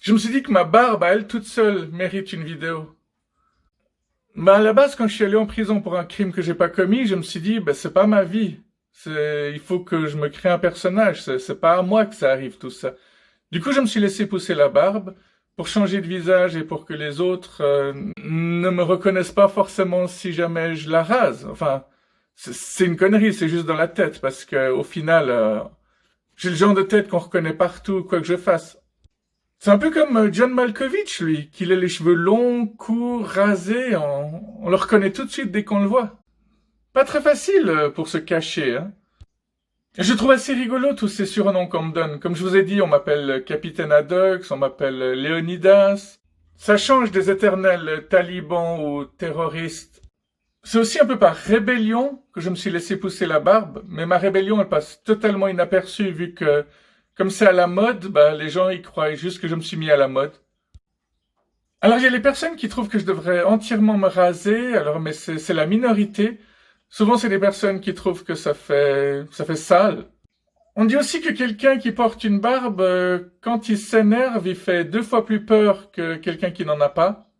Je me suis dit que ma barbe, à elle toute seule, mérite une vidéo. À la base, quand je suis allé en prison pour un crime que j'ai pas commis, je me suis dit, c'est pas ma vie. Il faut que je me crée un personnage. C'est pas à moi que ça arrive tout ça. Du coup, je me suis laissé pousser la barbe pour changer de visage et pour que les autres ne me reconnaissent pas forcément si jamais je la rase. Enfin, c'est une connerie, c'est juste dans la tête parce que au final, j'ai le genre de tête qu'on reconnaît partout, quoi que je fasse. C'est un peu comme John Malkovich, lui, qu'il ait les cheveux longs, courts, rasés, on le reconnaît tout de suite dès qu'on le voit. Pas très facile pour se cacher, hein. Je trouve assez rigolo tous ces surnoms qu'on me donne. Comme je vous ai dit, on m'appelle Capitaine Haddock, on m'appelle Léonidas. Ça change des éternels talibans ou terroristes. C'est aussi un peu par rébellion que je me suis laissé pousser la barbe, mais ma rébellion elle passe totalement inaperçue vu que, comme c'est à la mode, les gens y croient juste que je me suis mis à la mode. Alors il y a les personnes qui trouvent que je devrais entièrement me raser, alors mais c'est la minorité. Souvent c'est des personnes qui trouvent que ça fait sale. On dit aussi que quelqu'un qui porte une barbe, quand il s'énerve, il fait 2 fois plus peur que quelqu'un qui n'en a pas.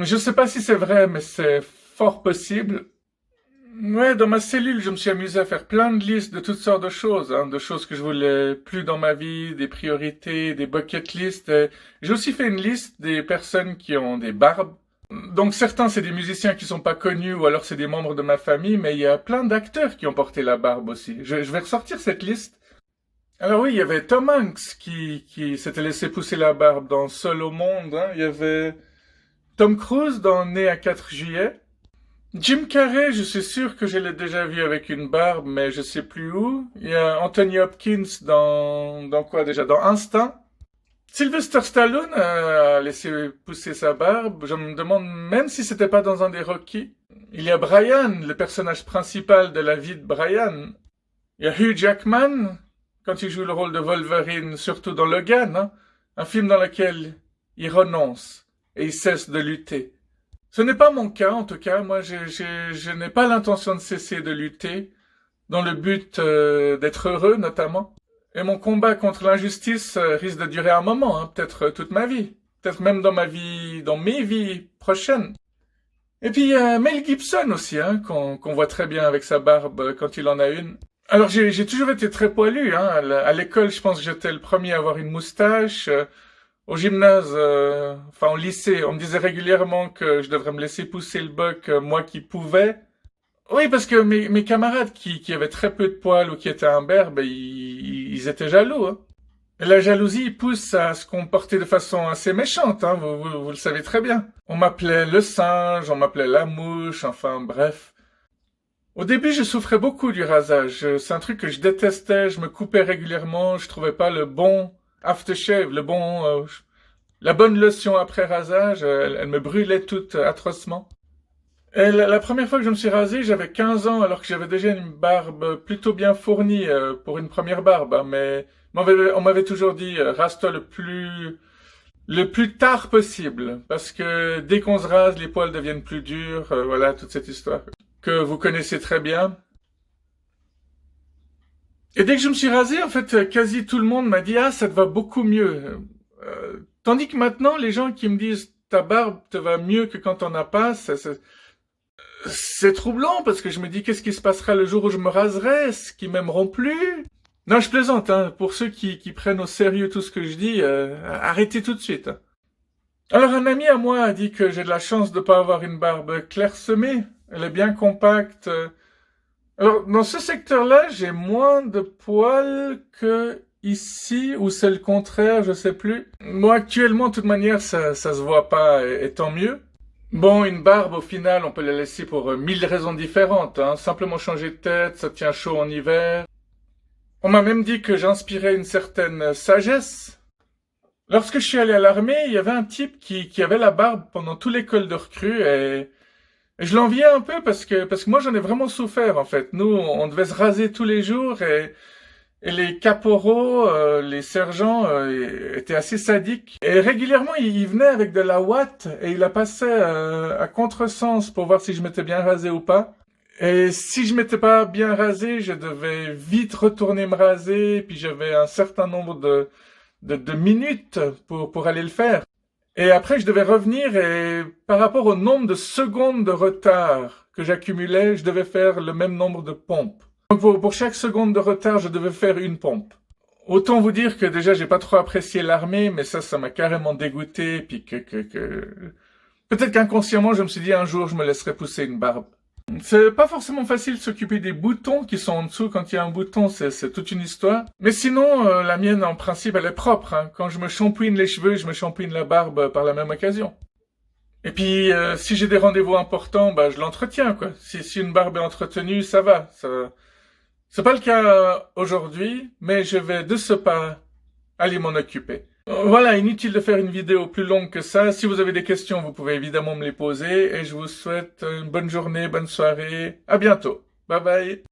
Je sais pas si c'est vrai, mais c'est fort possible. Ouais, dans ma cellule, je me suis amusé à faire plein de listes de toutes sortes de choses, hein, de choses que je voulais plus dans ma vie, des priorités, des bucket lists. J'ai aussi fait une liste des personnes qui ont des barbes. Donc certains, c'est des musiciens qui sont pas connus ou alors c'est des membres de ma famille, mais il y a plein d'acteurs qui ont porté la barbe aussi. Je vais ressortir cette liste. Alors oui, il y avait Tom Hanks qui s'était laissé pousser la barbe dans Seul au monde, hein. Il y avait Tom Cruise dans Né à 4 juillet. Jim Carrey, je suis sûr que je l'ai déjà vu avec une barbe, mais je sais plus où. Il y a Anthony Hopkins dans quoi déjà? Dans Instinct. Sylvester Stallone a laissé pousser sa barbe. Je me demande même si c'était pas dans un des Rocky. Il y a Brian, le personnage principal de la vie de Brian. Il y a Hugh Jackman, quand il joue le rôle de Wolverine, surtout dans Logan, hein, un film dans lequel il renonce et il cesse de lutter. Ce n'est pas mon cas, en tout cas. Moi, je n'ai pas l'intention de cesser de lutter, dans le but d'être heureux, notamment. Et mon combat contre l'injustice risque de durer un moment, hein, peut-être toute ma vie. Peut-être même dans mes vies prochaines. Et puis il y a Mel Gibson aussi, hein, qu'on voit très bien avec sa barbe quand il en a une. Alors j'ai toujours été très poilu, hein. À l'école, je pense que j'étais le premier à avoir une moustache. Au gymnase, au lycée, on me disait régulièrement que je devrais me laisser pousser le bec, moi qui pouvais. Oui, parce que mes camarades qui avaient très peu de poils ou qui étaient imberbes, ils étaient jaloux, hein. Et la jalousie pousse à se comporter de façon assez méchante, hein, vous le savez très bien. On m'appelait le singe, on m'appelait la mouche, enfin bref. Au début, je souffrais beaucoup du rasage. C'est un truc que je détestais, je me coupais régulièrement, je trouvais pas le bon aftershave, la bonne lotion après rasage, elle me brûlait toute atrocement. Et la première fois que je me suis rasé, j'avais 15 ans alors que j'avais déjà une barbe plutôt bien fournie pour une première barbe, hein, mais on m'avait toujours dit rase-toi le plus tard possible parce que dès qu'on se rase, les poils deviennent plus durs, voilà toute cette histoire que vous connaissez très bien. Et dès que je me suis rasé, en fait, quasi tout le monde m'a dit ah ça te va beaucoup mieux. Tandis que maintenant, les gens qui me disent ta barbe te va mieux que quand t'en as pas, c'est troublant parce que je me dis qu'est-ce qui se passera le jour où je me raserai? Est-ce qu'ils m'aimeront plus? Non, je plaisante, hein. Pour ceux qui prennent au sérieux tout ce que je dis, arrêtez tout de suite. Alors un ami à moi a dit que j'ai de la chance de pas avoir une barbe clairsemée. Elle est bien compacte. Alors dans ce secteur-là, j'ai moins de poils que ici, ou c'est le contraire, je sais plus. Moi actuellement, de toute manière, ça se voit pas, et tant mieux. Bon, une barbe, au final, on peut la laisser pour 1000 raisons différentes, hein. Simplement changer de tête, ça tient chaud en hiver. On m'a même dit que j'inspirais une certaine sagesse. Lorsque je suis allé à l'armée, il y avait un type qui avait la barbe pendant toute l'école de recrue et je l'enviais un peu parce que moi j'en ai vraiment souffert en fait. Nous, on devait se raser tous les jours et les caporaux, les sergents étaient assez sadiques. Et régulièrement, il venait avec de la ouate et il la passait à contresens pour voir si je m'étais bien rasé ou pas. Et si je m'étais pas bien rasé, je devais vite retourner me raser. Puis j'avais un certain nombre de minutes pour aller le faire. Et après, je devais revenir et par rapport au nombre de secondes de retard que j'accumulais, je devais faire le même nombre de pompes. Donc pour chaque seconde de retard, je devais faire une pompe. Autant vous dire que déjà, j'ai pas trop apprécié l'armée, mais ça m'a carrément dégoûté, puis peut-être qu'inconsciemment, je me suis dit un jour, je me laisserai pousser une barbe. C'est pas forcément facile de s'occuper des boutons qui sont en dessous. Quand il y a un bouton, c'est toute une histoire. Mais sinon, la mienne, en principe, elle est propre. Hein. Quand je me shampouine les cheveux, je me shampouine la barbe par la même occasion. Et puis, si j'ai des rendez-vous importants, bah, je l'entretiens, quoi. Si une barbe est entretenue, ça va. C'est pas le cas aujourd'hui, mais je vais de ce pas aller m'en occuper. Voilà, inutile de faire une vidéo plus longue que ça. Si vous avez des questions, vous pouvez évidemment me les poser. Et je vous souhaite une bonne journée, bonne soirée. À bientôt. Bye bye.